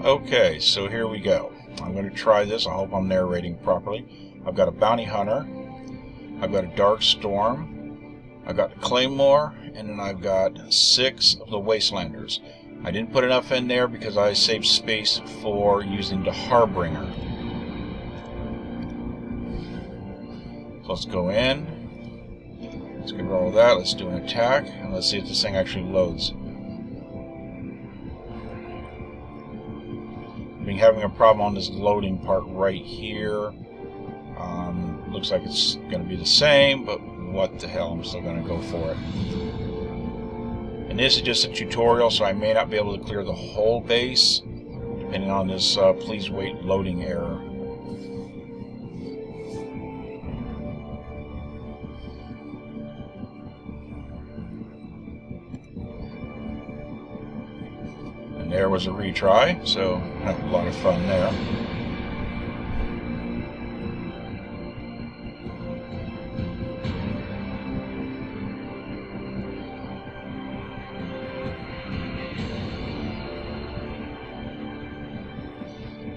Okay, so here we go. I'm going to try this. I hope I'm narrating properly. I've got a bounty hunter. I've got a dark storm. I've got the claymore, and then I've got 6 of the wastelanders. I didn't put enough in there because I saved space for using the harbinger. So let's go in. Let's get rid of all that. Let's do an attack, and let's see if this thing actually loads. I've been having a problem on this loading part right here. Looks like it's going to be the same, but what the hell, I'm still going to go for it. And this is just a tutorial, so I may not be able to clear the whole base, depending on this please wait loading error. And there was a retry, so had a lot of fun there.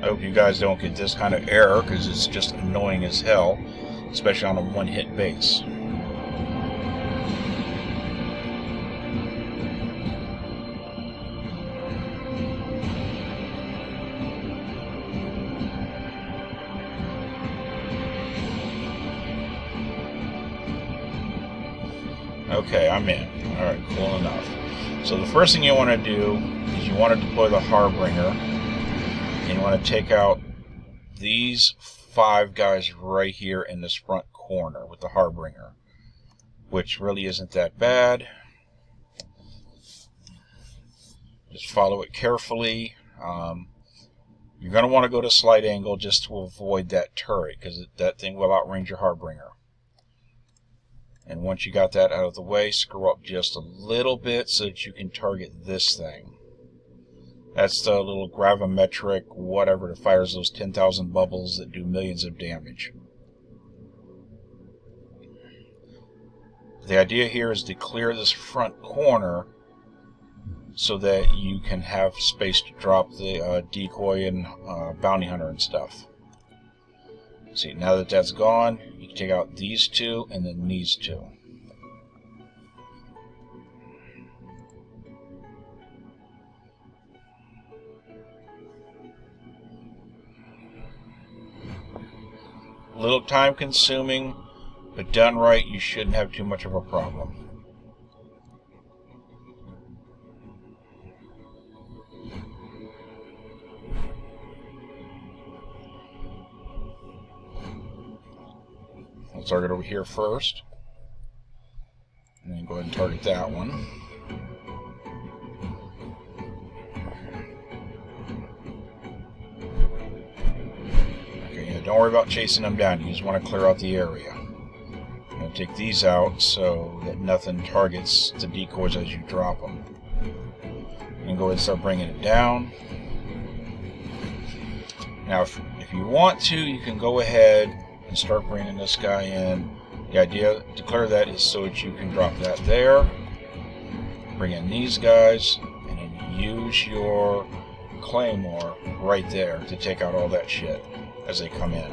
I hope you guys don't get this kind of error, because it's just annoying as hell, especially on a one-hit base. Okay, I'm in. Alright, cool enough. So the first thing you want to do is you want to deploy the harbinger. And you want to take out these 5 guys right here in this front corner with the harbinger, which really isn't that bad. Just follow it carefully. You're going to want to go to slight angle just to avoid that turret, because that thing will outrange your harbinger. And once you got that out of the way, screw up just a little bit so that you can target this thing. That's the little gravimetric whatever that fires those 10,000 bubbles that do millions of damage. The idea here is to clear this front corner so that you can have space to drop the decoy and bounty hunter and stuff. See, now that that's gone, you can take out these 2 and then these 2. A little time consuming, but done right, you shouldn't have too much of a problem. Let's target over here first, and then go ahead and target that one. Don't worry about chasing them down. You just want to clear out the area. I'm going to take these out so that nothing targets the decoys as you drop them. And go ahead and start bringing it down. Now, if you want to, you can go ahead and start bringing this guy in. The idea to clear that is so that you can drop that there. Bring in these guys, and then use your claymore right there to take out all that shit as they come in.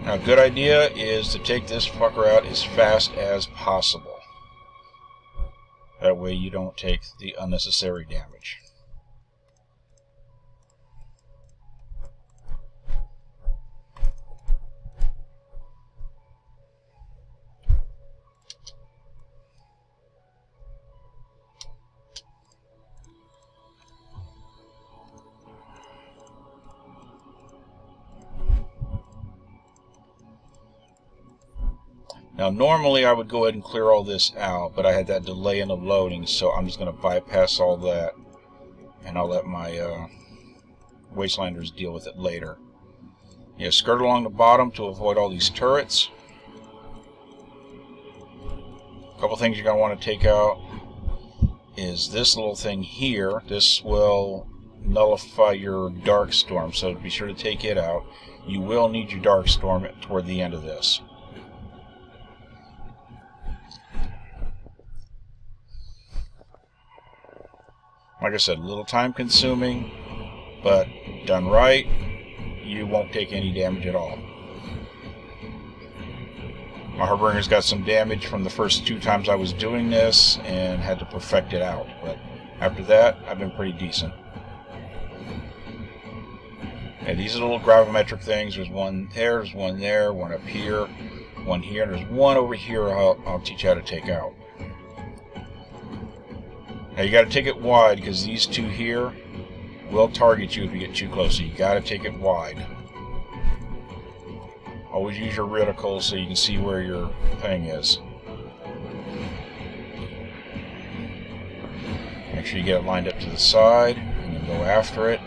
Now, a good idea is to take this fucker out as fast as possible. That way you don't take the unnecessary damage. Now, normally I would go ahead and clear all this out, but I had that delay in the loading, so I'm just going to bypass all that, and I'll let my wastelanders deal with it later. You skirt along the bottom to avoid all these turrets. A couple things you're going to want to take out is this little thing here. This will nullify your dark storm, so be sure to take it out. You will need your dark storm toward the end of this. Like I said, a little time consuming, but done right, you won't take any damage at all. My Harbinger's got some damage from the first 2 times I was doing this and had to perfect it out, but after that, I've been pretty decent. And these are little gravimetric things. There's one there, there's one there, one up here, one here, and there's one over here I'll teach you how to take out. Now you got to take it wide because these 2 here will target you if you get too close, so you got to take it wide. Always use your reticle so you can see where your thing is. Make sure you get it lined up to the side and then go after it.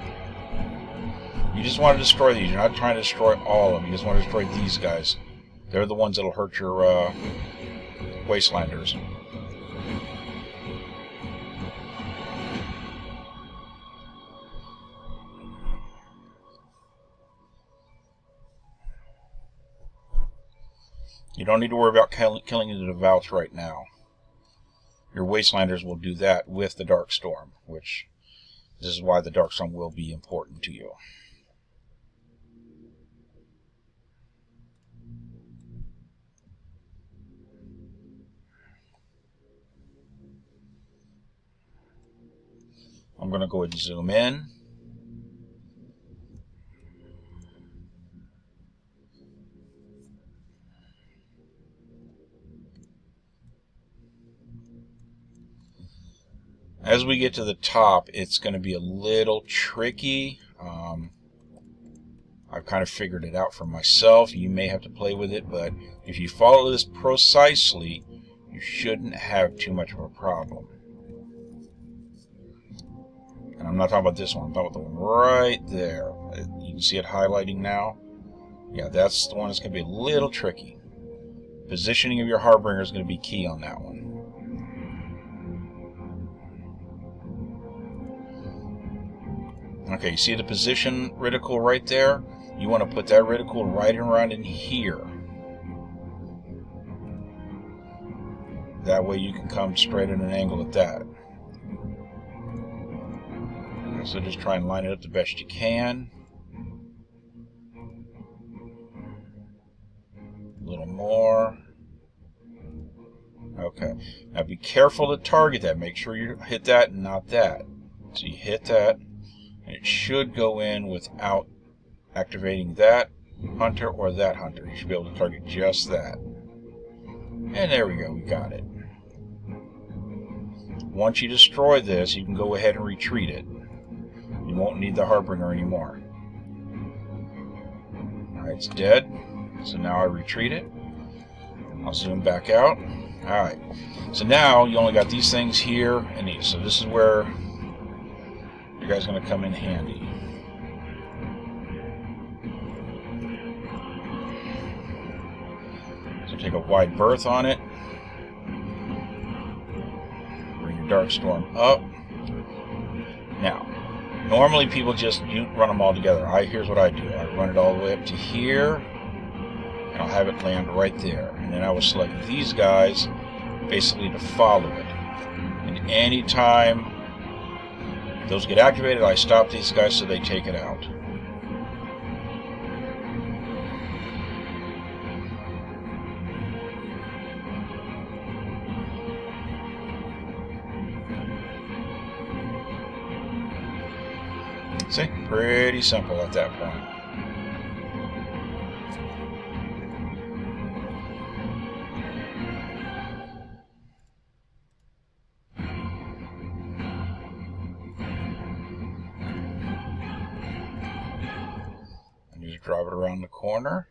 You just want to destroy these. You're not trying to destroy all of them. You just want to destroy these guys. They're the ones that'll hurt your wastelanders. You don't need to worry about killing the Devouts right now. Your Wastelanders will do that with the Darkstorm, which this is why the Darkstorm will be important to you. I'm going to go ahead and zoom in. As we get to the top, it's going to be a little tricky. I've kind of figured it out for myself. You may have to play with it, but if you follow this precisely, you shouldn't have too much of a problem. And I'm not talking about this one. I'm talking about the one right there. You can see it highlighting now. Yeah, that's the one that's going to be a little tricky. Positioning of your Harbinger is going to be key on that one. Okay, you see the position reticle right there? You want to put that reticle right around in here. That way you can come straight at an angle at that. So just try and line it up the best you can. A little more. Okay. Now be careful to target that. Make sure you hit that and not that. So you hit that, and it should go in without activating that hunter or that hunter. You should be able to target just that. And there we go. We got it. Once you destroy this, you can go ahead and retreat it. You won't need the Harbinger anymore. Alright, it's dead. So now I retreat it. I'll zoom back out. Alright. So now you only got these things here and these. So this is where you guys are going to come in handy. So take a wide berth on it. Bring your Darkstorm up. Now, normally people just run them all together. Here's what I do. I run it all the way up to here, and I'll have it land right there. And then I will select these guys basically to follow it. And anytime those get activated, I stop these guys so they take it out. See? Pretty simple at that point. And just drive it around the corner.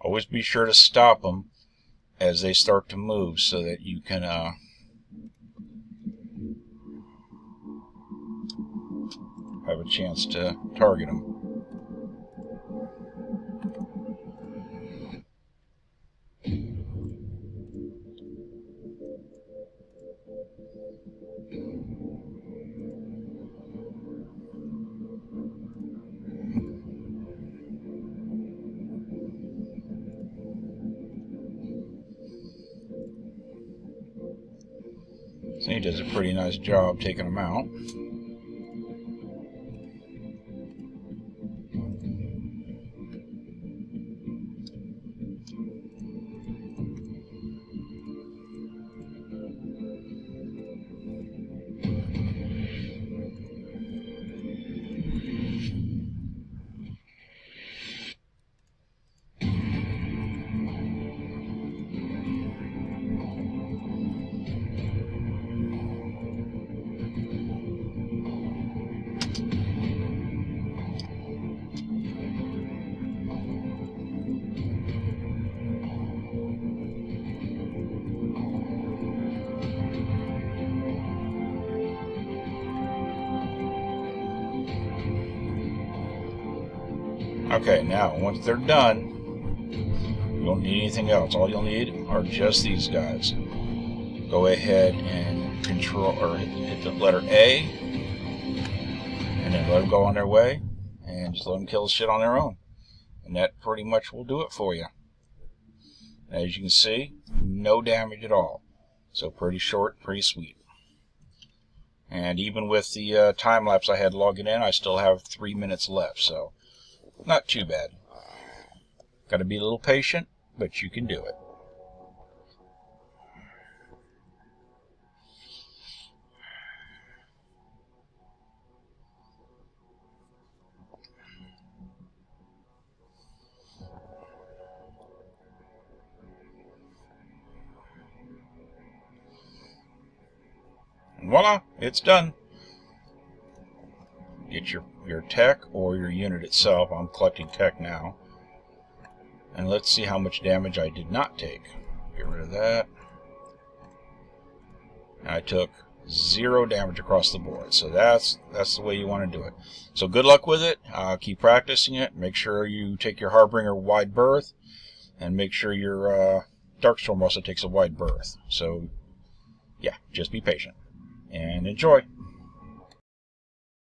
Always be sure to stop them as they start to move so that you can have a chance to target them. does a pretty nice job taking them out. Okay, now once they're done, you don't need anything else. All you'll need are just these guys. Go ahead and control or hit the letter A, and then let them go on their way, and just let them kill the shit on their own. And that pretty much will do it for you. As you can see, no damage at all. So pretty short, pretty sweet. And even with the time lapse I had logging in, I still have 3 minutes left, so not too bad. Got to be a little patient, but you can do it. And voila, it's done. Get your tech or your unit itself. I'm collecting tech now. And let's see how much damage I did not take. Get rid of that. And I took 0 damage across the board. So that's the way you want to do it. So good luck with it. Keep practicing it. Make sure you take your Harbinger wide berth. And make sure your Darkstorm also takes a wide berth. So yeah, just be patient. And enjoy.